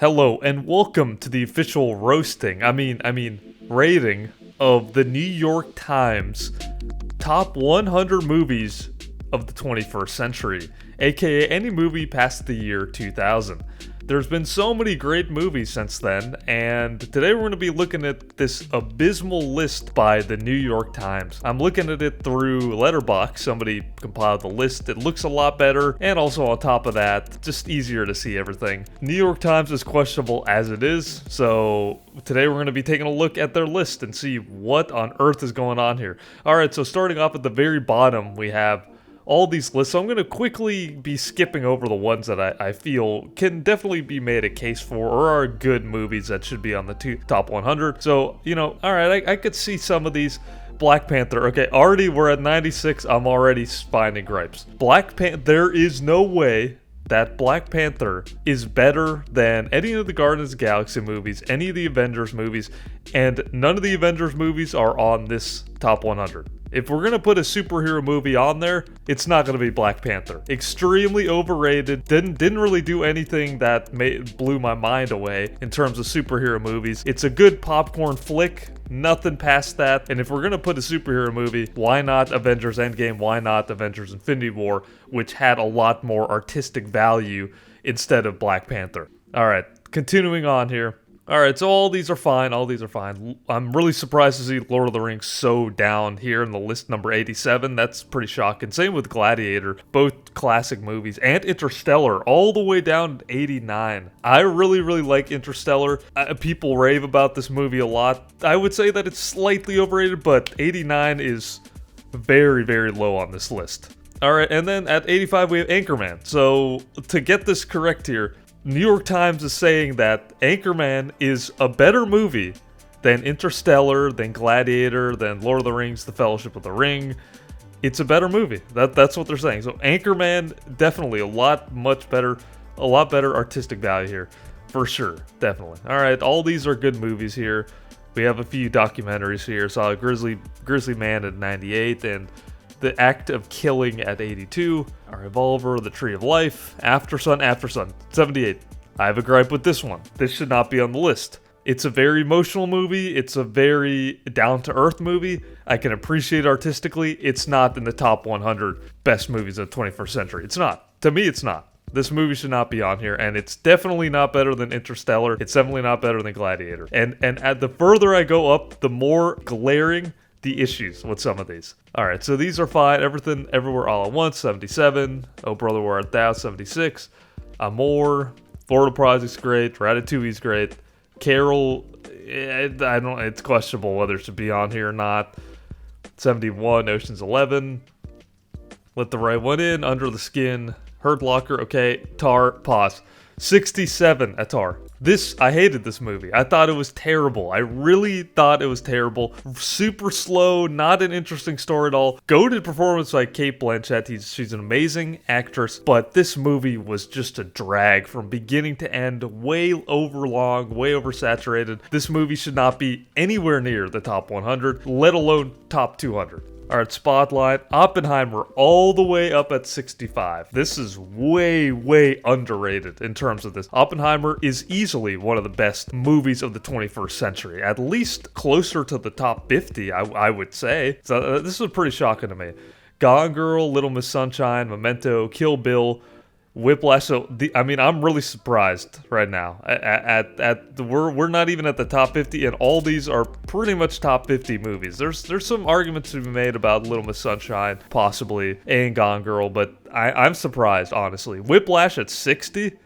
Hello and welcome to the official rating of the New York Times top 100 movies of the 21st century, aka any movie past the year 2000. There's been so many great movies since then, and today we're going to be looking at this abysmal list by the New York Times. I'm looking at it through Letterboxd. Somebody compiled the list. It looks a lot better, and also on top of that, just easier to see everything. New York Times is questionable as it is, so today we're going to be taking a look at their list and see what on earth is going on here. Alright, so starting off at the very bottom, we have all these lists. So I'm going to quickly be skipping over the ones that I feel can definitely be made a case for or are good movies that should be on the top 100. So, alright, I could see some of these. Black Panther. Okay, already we're at 96. I'm already finding gripes. There is no way that Black Panther is better than any of the Guardians of the Galaxy movies, any of the Avengers movies, and none of the Avengers movies are on this top 100. If we're going to put a superhero movie on there, it's not going to be Black Panther. Extremely overrated. Didn't really do anything that blew my mind away in terms of superhero movies. It's a good popcorn flick. Nothing past that. And if we're going to put a superhero movie, why not Avengers Endgame? Why not Avengers Infinity War, which had a lot more artistic value instead of Black Panther? All right, continuing on here. Alright, so all these are fine, I'm really surprised to see Lord of the Rings so down here in the list number 87. That's pretty shocking. Same with Gladiator, both classic movies, and Interstellar, all the way down to 89. I really like Interstellar. People rave about this movie a lot. I would say that it's slightly overrated, but 89 is very low on this list. Alright, and then at 85 we have Anchorman. So, to get this correct here, New York Times is saying that Anchorman is a better movie than Interstellar, than Gladiator, than Lord of the Rings, The Fellowship of the Ring. It's a better movie. That's what they're saying. So Anchorman, definitely a lot better artistic value here. For sure, definitely. Alright, all these are good movies here. We have a few documentaries here. Saw a Grizzly Man at 98, and The Act of Killing at 82, A Revolver, The Tree of Life, After Sun, 78. I have a gripe with this one. This should not be on the list. It's a very emotional movie. It's a very down-to-earth movie. I can appreciate artistically. It's not in the top 100 best movies of the 21st century. It's not. To me, it's not. This movie should not be on here, and it's definitely not better than Interstellar. It's definitely not better than Gladiator. And at the further I go up, the more glaring the issues with some of these. Alright, so these are fine. Everything, Everywhere, All at Once, 77. Oh Brother, Where Art Thou, 76. Amour, Florida Project's great. Ratatouille's great. Carol, it's questionable whether it should be on here or not. 71, Ocean's 11. Let the Right One In, Under the Skin, Hurt Locker, okay. Tar, pause. 67 at Tar. I hated this movie. I thought it was terrible. I really thought it was terrible. Super slow, not an interesting story at all. Goated performance by Cate Blanchett. She's an amazing actress, but this movie was just a drag from beginning to end. Way over long, way oversaturated. This movie should not be anywhere near the top 100, let alone top 200. Alright, Spotlight, Oppenheimer, all the way up at 65. This is way underrated in terms of this. Oppenheimer is easily one of the best movies of the 21st century. At least closer to the top 50, I would say. So this was pretty shocking to me. Gone Girl, Little Miss Sunshine, Memento, Kill Bill, Whiplash. So I'm really surprised right now. We're not even at the top 50, and all these are pretty much top 50 movies. There's some arguments to be made about Little Miss Sunshine, possibly, and Gone Girl, but I'm surprised, honestly. Whiplash at 60.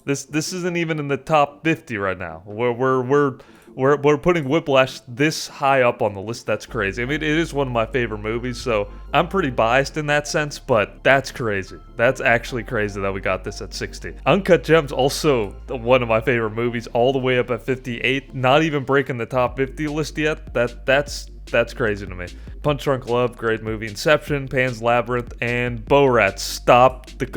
This isn't even in the top 50 right now. We're putting Whiplash this high up on the list. That's crazy. I mean, it is one of my favorite movies, so I'm pretty biased in that sense, but that's crazy. That's actually crazy that we got this at 60. Uncut Gems, also one of my favorite movies, all the way up at 58. Not even breaking the top 50 list yet. That's crazy to me. Punch Drunk Love, great movie. Inception, Pan's Labyrinth, and Borat.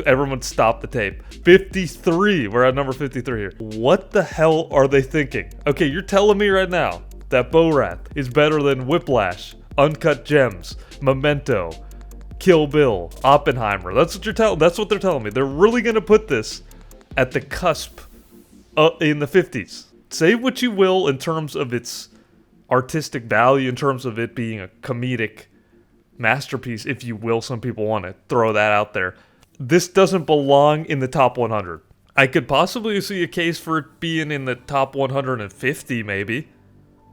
Everyone stop the tape. 53. We're at number 53 here. What the hell are they thinking? Okay, you're telling me right now that Borat is better than Whiplash, Uncut Gems, Memento, Kill Bill, Oppenheimer. That's what they're telling me. They're really gonna put this at the cusp in the 50s. Say what you will in terms of its artistic value, in terms of it being a comedic masterpiece, if you will. Some people want to throw that out there. This doesn't belong in the top 100. I could possibly see a case for it being in the top 150, maybe.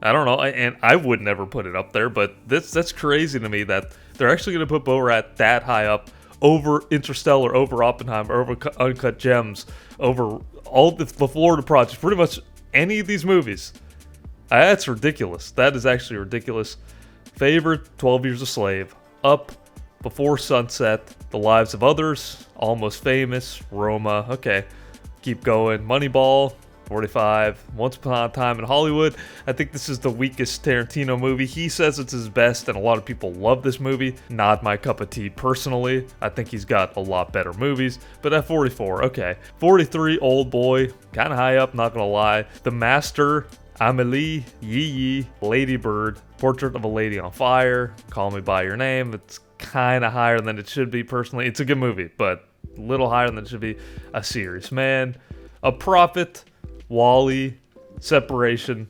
I don't know, and I would never put it up there, but that's crazy to me that they're actually going to put Borat that high up over Interstellar, over Oppenheimer, over Uncut Gems, over all the Florida Project, pretty much any of these movies. That's ridiculous. That is actually ridiculous. Favorite, 12 Years a Slave, Up, Before Sunset, The Lives of Others, Almost Famous, Roma, okay, keep going, Moneyball, 45, Once Upon a Time in Hollywood. I think this is the weakest Tarantino movie. He says it's his best, and a lot of people love this movie. Not my cup of tea personally. I think he's got a lot better movies. But at 44, okay. 43, Old Boy, kind of high up, not gonna lie. The Master, Amélie, Yi Yi, Lady Bird, Portrait of a Lady on Fire, Call Me By Your Name. It's kind of higher than it should be personally. It's a good movie, but a little higher than it should be. A Serious Man, A Prophet, Wall-E, Separation,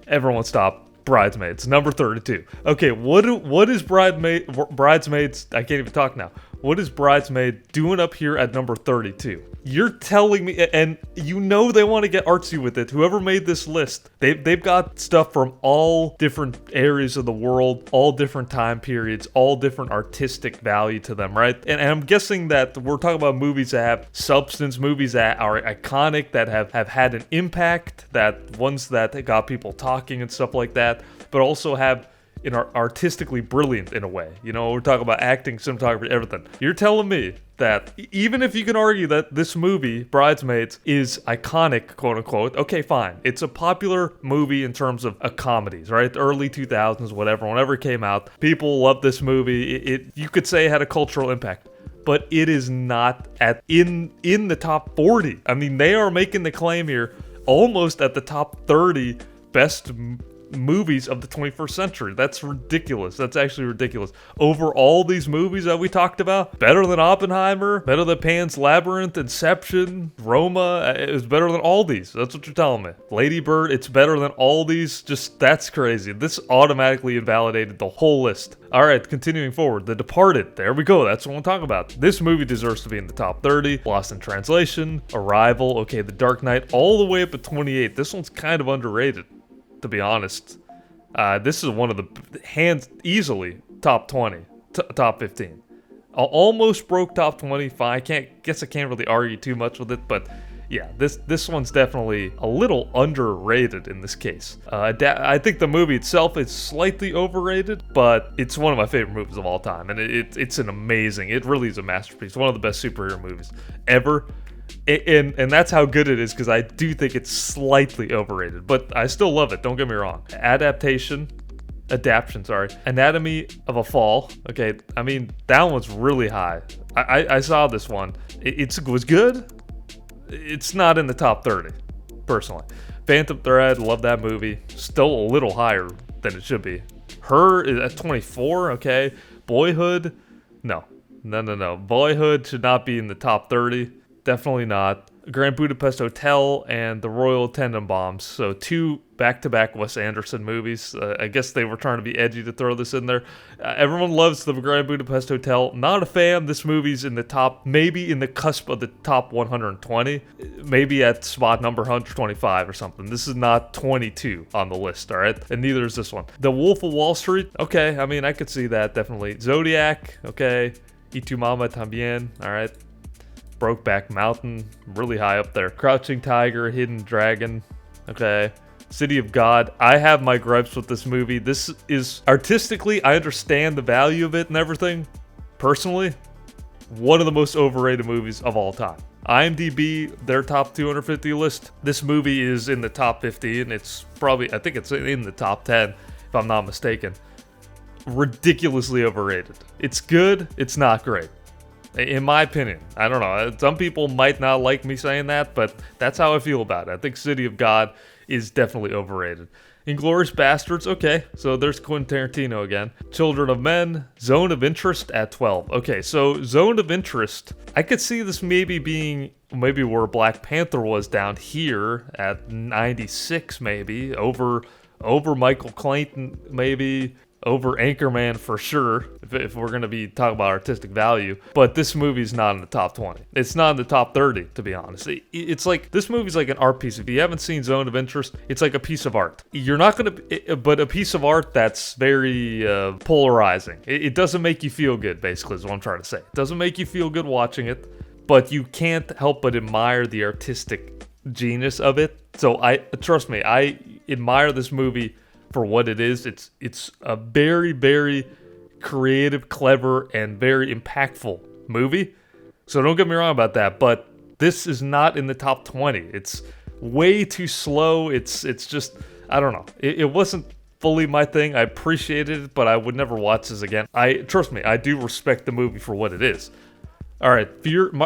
Everyone Stop, Bridesmaids, number 32. Okay, what is Bridesmaids, I can't even talk now. What is Bridesmaid doing up here at number 32? You're telling me, and you know they want to get artsy with it. Whoever made this list, they've got stuff from all different areas of the world, all different time periods, all different artistic value to them, right? And I'm guessing that we're talking about movies that have substance, movies that are iconic, that have had an impact, that ones that got people talking and stuff like that, but also have artistically brilliant in a way. You know, we're talking about acting, cinematography, everything. You're telling me that even if you can argue that this movie, Bridesmaids, is iconic, quote unquote, okay, fine. It's a popular movie in terms of comedies, right? The early 2000s, whenever it came out. People loved this movie. You could say it had a cultural impact. But it is not in the top 40. I mean, they are making the claim here almost at the top 30 best movies of the 21st century. That's ridiculous. That's actually ridiculous. Over all these movies that we talked about, better than Oppenheimer, better than Pan's Labyrinth, Inception, Roma, it was better than all these. That's what you're telling me. Lady Bird, it's better than all these. Just, that's crazy. This automatically invalidated the whole list. All right, continuing forward. The Departed. There we go. That's what I'm talking about. This movie deserves to be in the top 30. Lost in Translation, Arrival, okay, The Dark Knight, all the way up at 28. This one's kind of underrated, to be honest. This is one of the hands easily top 20, top 15. Almost broke top 25. I can't really argue too much with it, but yeah, this one's definitely a little underrated in this case. I think the movie itself is slightly overrated, but it's one of my favorite movies of all time, and it's an amazing. It really is a masterpiece. One of the best superhero movies ever. And that's how good it is, because I do think it's slightly overrated, but I still love it, don't get me wrong. Adaptation, Anatomy of a Fall. Okay, I mean, that one's really high. I saw this one. It was good. It's not in the top 30, personally. Phantom Thread, love that movie. Still a little higher than it should be. Her is at 24, okay. Boyhood, no. Boyhood should not be in the top 30. Definitely not. Grand Budapest Hotel and The Royal Tenenbaums. So 2 back-to-back Wes Anderson movies. I guess they were trying to be edgy to throw this in there. Everyone loves The Grand Budapest Hotel. Not a fan. This movie's in the top, maybe in the cusp of the top 120. Maybe at spot number 125 or something. This is not 22 on the list, all right? And neither is this one. The Wolf of Wall Street. Okay, I mean, I could see that, definitely. Zodiac. Okay. Y tu mama también. All right. Brokeback Mountain, really high up there. Crouching Tiger, Hidden Dragon, okay. City of God. I have my gripes with this movie. This is, artistically, I understand the value of it and everything. Personally, one of the most overrated movies of all time. IMDb, their top 250 list. This movie is in the top 50, and it's probably, I think it's in the top 10, if I'm not mistaken. Ridiculously overrated. It's good, it's not great. In my opinion. I don't know. Some people might not like me saying that, but that's how I feel about it. I think City of God is definitely overrated. Inglourious Basterds, okay, so there's Quentin Tarantino again. Children of Men, Zone of Interest at 12. Okay, so Zone of Interest, I could see this maybe being where Black Panther was down here at 96 maybe, over Michael Clayton maybe, over Anchorman for sure, if we're going to be talking about artistic value. But this movie's not in the top 20. It's not in the top 30, to be honest. It's like, this movie's like an art piece. If you haven't seen Zone of Interest, it's like a piece of art. You're not going to, but a piece of art that's very polarizing. It doesn't make you feel good, basically, is what I'm trying to say. It doesn't make you feel good watching it, but you can't help but admire the artistic genius of it. So trust me, I admire this movie for what it is. It's a very, very creative, clever, and very impactful movie. So don't get me wrong about that, but this is not in the top 20. It's way too slow. It's just, I don't know. It wasn't fully my thing. I appreciated it, but I would never watch this again. Trust me, I do respect the movie for what it is. All right,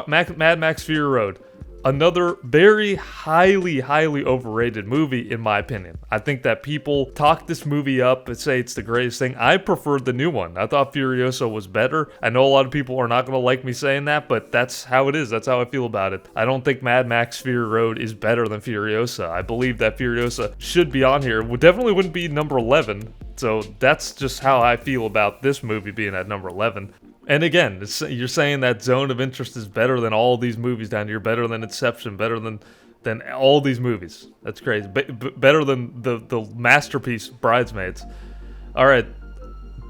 Mad Max Fury Road. Another very highly, highly overrated movie, in my opinion. I think that people talk this movie up and say it's the greatest thing. I preferred the new one. I thought Furiosa was better. I know a lot of people are not going to like me saying that, but that's how it is. That's how I feel about it. I don't think Mad Max Fury Road is better than Furiosa. I believe that Furiosa should be on here. It definitely wouldn't be number 11. So that's just how I feel about this movie being at number 11. And again, you're saying that Zone of Interest is better than all these movies down here, better than Inception, better than all these movies. That's crazy. Better than the masterpiece Bridesmaids. All right,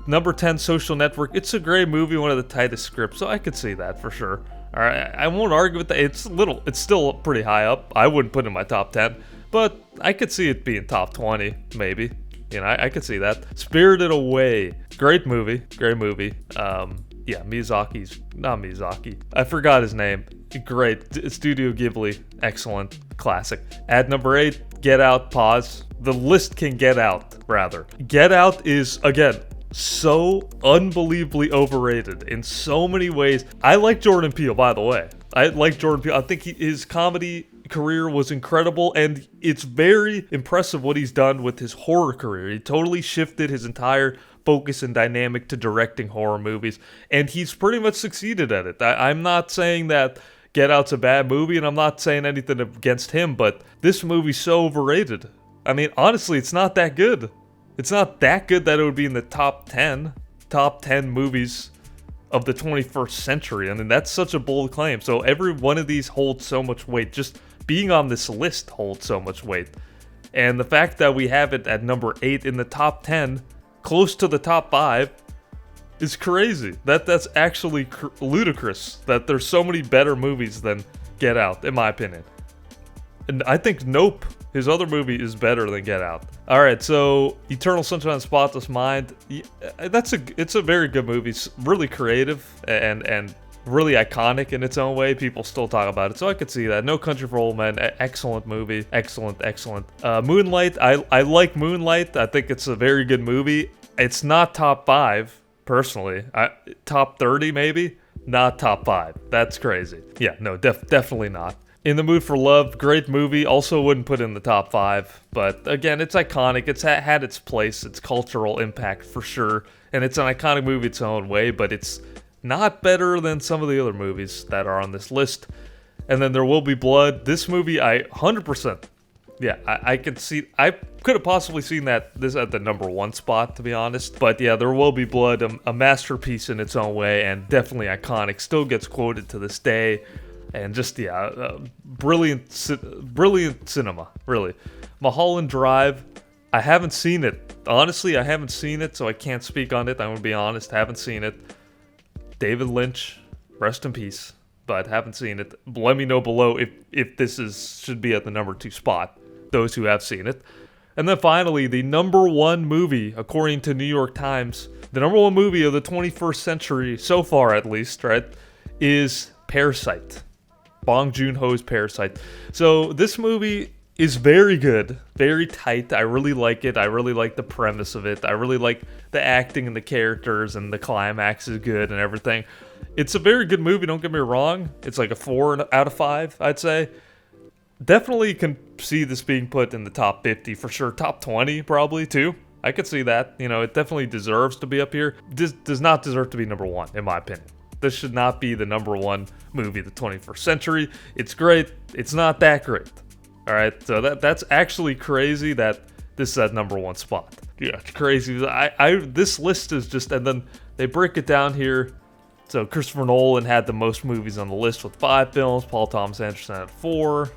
number 10, Social Network. It's a great movie, one of the tightest scripts, so I could see that for sure. All right, I won't argue with that. It's still pretty high up. I wouldn't put it in my top 10, but I could see it being top 20, maybe. You know, I could see that. Spirited Away. Great movie. Yeah, not Miyazaki. I forgot his name. Great. Studio Ghibli. Excellent. Classic. At number 8, Get Out. Pause. The list can get out, rather. Get Out is, again, so unbelievably overrated in so many ways. I like Jordan Peele, by the way. I like Jordan Peele. I think his comedy career was incredible, and it's very impressive what he's done with his horror career. He totally shifted his entire focus and dynamic to directing horror movies, and he's pretty much succeeded at it. I'm not saying that Get Out's a bad movie, and I'm not saying anything against him, but this movie's so overrated. I mean, honestly, it's not that good. It's not that good that it would be in the top 10 movies of the 21st century. I mean, that's such a bold claim. So every one of these holds so much weight. Just being on this list holds so much weight. And the fact that we have it at number 8 in the top 10, close to the top 5, is crazy. That's actually ludicrous that there's so many better movies than Get Out, in my opinion. And I think Nope, his other movie, is better than Get Out. All right, so Eternal Sunshine of the Spotless Mind. It's a very good movie. It's really creative and really iconic in its own way. People still talk about it, so I could see that. No Country for Old Men. Excellent movie. Excellent. Moonlight. I like Moonlight. I think it's a very good movie. It's not top 5, personally. Top 30, maybe. Not top 5. That's crazy. Yeah, no, definitely not. In the Mood for Love, great movie. Also wouldn't put in the top 5, but again, it's iconic. It's had its place, its cultural impact for sure, and it's an iconic movie its own way, but it's not better than some of the other movies that are on this list. And then There Will Be Blood. This movie, I 100%. Yeah, I could see. I could have possibly seen this at the number 1 spot, to be honest. But yeah, There Will Be Blood, a masterpiece in its own way, and definitely iconic. Still gets quoted to this day. And just, brilliant cinema, really. Mulholland Drive, I haven't seen it. Honestly, I haven't seen it, so I can't speak on it. I'm going to be honest, haven't seen it. David Lynch, rest in peace, but haven't seen it. Let me know below if this should be at the number 2 spot, those who have seen it. And then finally, the number 1 movie, according to New York Times, the number 1 movie of the 21st century, so far at least, right, is Parasite. Bong Joon-ho's Parasite. So this movie is very good, very tight. I really like it. I really like the premise of it. I really like the acting and the characters, and the climax is good and everything. It's a very good movie, don't get me wrong. It's like a 4 out of 5, I'd say. Definitely can see this being put in the top 50 for sure. Top 20 probably too. I could see that. It definitely deserves to be up here. This does not deserve to be number one, in my opinion. This should not be the number one movie of the 21st century. It's great. It's not that great. All right, so that's actually crazy that this is at number one spot. Yeah, it's crazy. This list is just, and then they break it down here. So Christopher Nolan had the most movies on the list with 5 films. Paul Thomas Anderson had 4.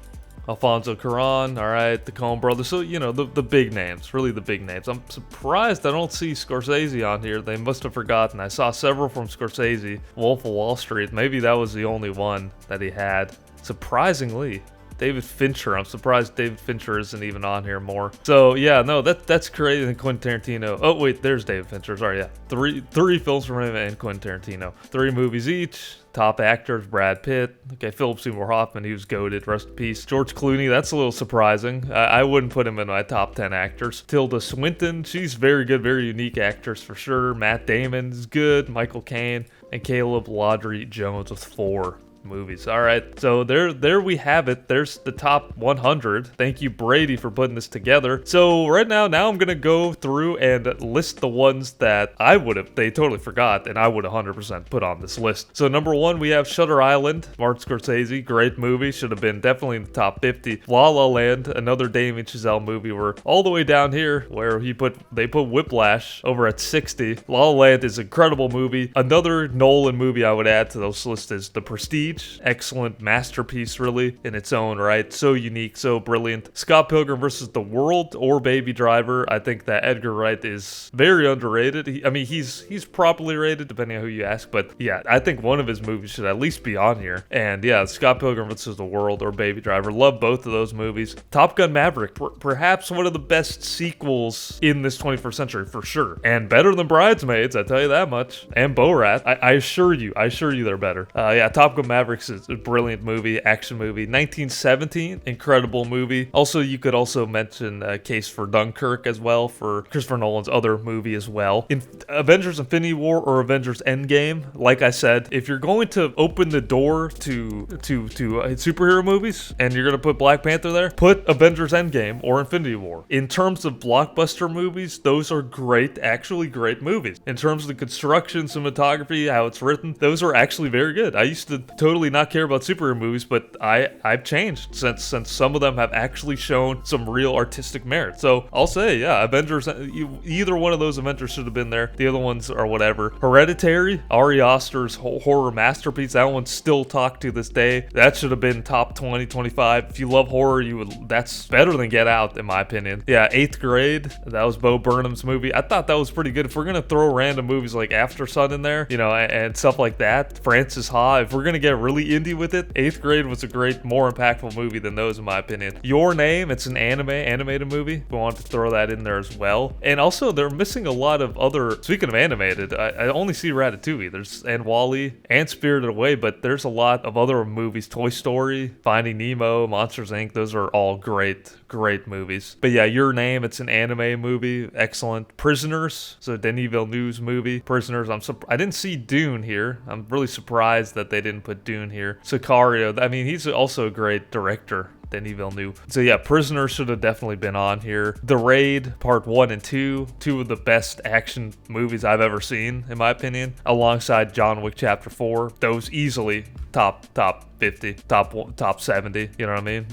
Alfonso Cuaron, all right, the Coen brothers. So, the big names, really the big names. I'm surprised I don't see Scorsese on here. They must have forgotten. I saw several from Scorsese. Wolf of Wall Street, maybe that was the only one that he had. Surprisingly. David Fincher. I'm surprised David Fincher isn't even on here more. So yeah, no, that's crazy. And Quentin Tarantino. Oh wait, there's David Fincher. Sorry, yeah, three films from him and Quentin Tarantino. 3 movies each. Top actors: Brad Pitt. Okay, Philip Seymour Hoffman. He was goated. Rest in peace. George Clooney. That's a little surprising. I wouldn't put him in my top 10 actors. Tilda Swinton. She's very good, very unique actress for sure. Matt Damon is good. Michael Caine and Caleb Lowry Jones with 4 movies. All right, so there we have it. There's the top 100. Thank you, Brady, for putting this together. So right now I'm gonna go through and list the ones that they totally forgot and I would 100% put on this list. So number 1, we have Shutter Island, Martin Scorsese. Great movie, should have been definitely in the top 50. La La Land, another Damien Chazelle movie. We're all the way down here where they put Whiplash over at 60. La La Land is an incredible movie. Another Nolan movie I would add to those lists is The Prestige. Excellent masterpiece, really, in its own right. So unique, so brilliant. Scott Pilgrim versus the World or Baby Driver. I think that Edgar Wright is very underrated. He's properly rated, depending on who you ask. But yeah, I think one of his movies should at least be on here. And yeah, Scott Pilgrim versus the World or Baby Driver. Love both of those movies. Top Gun Maverick, perhaps one of the best sequels in this 21st century, for sure. And better than Bridesmaids, I tell you that much. And Borat. I assure you they're better. Yeah, Top Gun Maverick is a brilliant movie, action movie. 1917, incredible movie. Also, you could also mention Case for Dunkirk as well, for Christopher Nolan's other movie as well. In Avengers Infinity War or Avengers Endgame, like I said, if you're going to open the door to superhero movies and you're going to put Black Panther there, put Avengers Endgame or Infinity War. In terms of blockbuster movies, those are great, actually great movies. In terms of the construction, cinematography, how it's written, those are actually very good. I used to totally not care about superhero movies, but I've changed since some of them have actually shown some real artistic merit. So I'll say, yeah, Avengers, either one of those Avengers should have been there. The other ones are whatever. Hereditary, Ari Aster's horror masterpiece. That one's still talked to this day. That should have been top 20, 25. If you love horror, that's better than Get Out, in my opinion. Yeah, 8th Grade, that was Bo Burnham's movie. I thought that was pretty good. If we're gonna throw random movies like After Sun in there, and stuff like that, Francis Ha, if we're gonna get really indie with it, 8th Grade was a great, more impactful movie than those, in my opinion. Your Name, it's an animated movie. We want to throw that in there as well. And also, they're missing a lot of other, speaking of animated, I only see Ratatouille, and WALL-E, and Spirited Away, but there's a lot of other movies. Toy Story, Finding Nemo, Monsters, Inc., those are all great movies. But yeah, Your Name, it's an anime movie, excellent. Prisoners, so Denis Villeneuve's movie. Prisoners, I didn't see Dune here. I'm really surprised that they didn't put Dune here. Sicario, he's also a great director, Denis Villeneuve. So yeah, Prisoners should have definitely been on here. The Raid, part 1 and 2 of the best action movies I've ever seen, in my opinion, alongside John Wick Chapter 4. Those easily top 50, top 70, you know what I mean?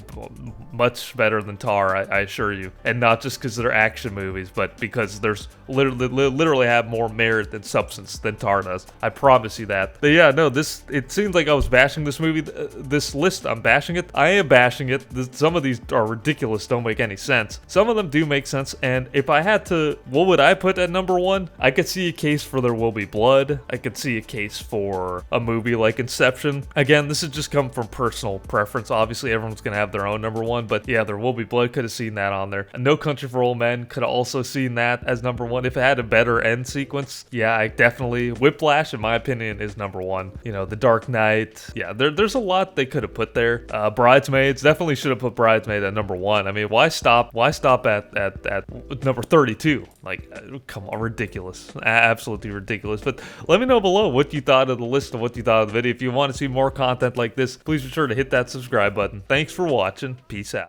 Much better than Tar, I assure you. And not just because they're action movies, but because there's literally have more merit and substance than Tar does. I promise you that. But yeah, no, it seems like I was bashing this movie. This list, I'm bashing it. I am bashing it. Some of these are ridiculous, don't make any sense. Some of them do make sense, and if I had to, what would I put at number 1? I could see a case for There Will Be Blood. I could see a case for a movie like Inception. Again, this has just come from personal preference. Obviously, everyone's going to have their own number 1, but yeah, There Will Be Blood, could have seen that on there. And No Country for Old Men, could have also seen that as number 1. If it had a better end sequence, yeah, I definitely, Whiplash, in my opinion, is number 1. The Dark Knight, yeah, there's a lot they could have put there. Bridesmaids, definitely should have put Bridesmaid at number 1. Why stop at number 32? Come on, ridiculous. Absolutely ridiculous. But let me know below what you thought of the list and what you thought of the video. If you want to see more content like this, this, please be sure to hit that subscribe button. Thanks for watching. Peace out.